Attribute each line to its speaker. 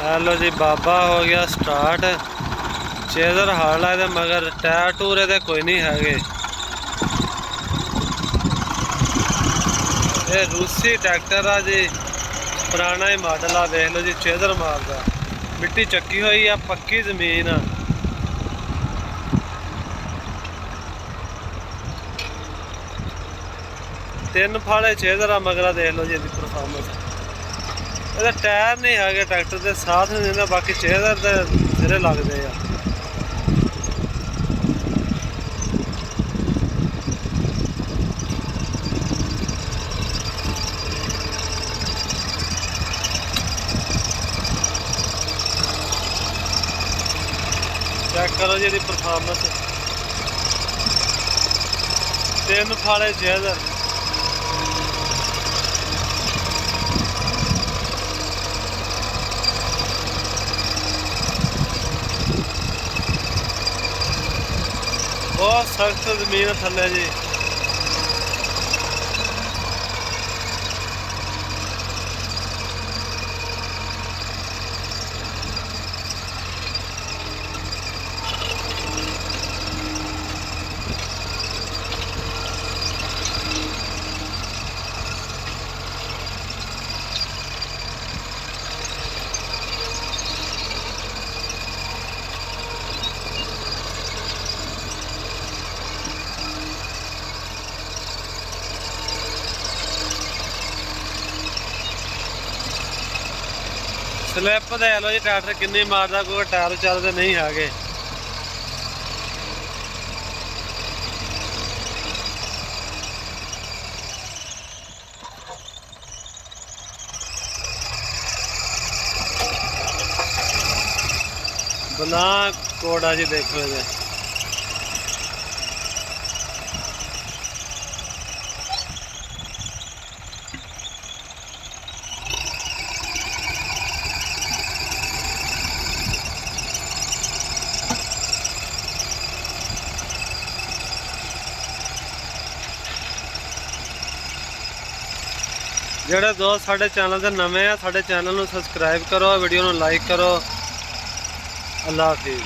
Speaker 1: Hello जी बाबा हो गया start. Chaser हाल है मगर टायर टूर ये कोई नहीं है। ये रूसी ट्रैक्टर आ जी, पुराना ही मॉडल आ। देख लो जी चेजर मारदा, मिट्टी चक्की हुई है, पक्की जमीन आ। तीन फाड़े चेजर आ मगरा। देख लो जी परफॉर्मेंस। ਇਹਦਾ टायर नहीं है ट्रैक्टर के साथ नहीं देंदा, बाकी चेजर के सिरे लगते हैं। चेक करो जी परफॉर्मेंस। तीन फाड़े चेजर। बहुत सख्त जमीन थले जी। स्लिप देख लो जी ट्रैक्टर किन्नी मारदा, कोई टायर चलते नहीं है। बना कोड़ा जी देखो ये। ਜਿਹੜੇ ਦੋਸਤ ਸਾਡੇ चैनल ਦੇ ਨਵੇਂ ਆ, ਸਾਡੇ चैनल ਨੂੰ सब्सक्राइब करो, वीडियो ਨੂੰ लाइक करो। अल्लाह हाफिज़।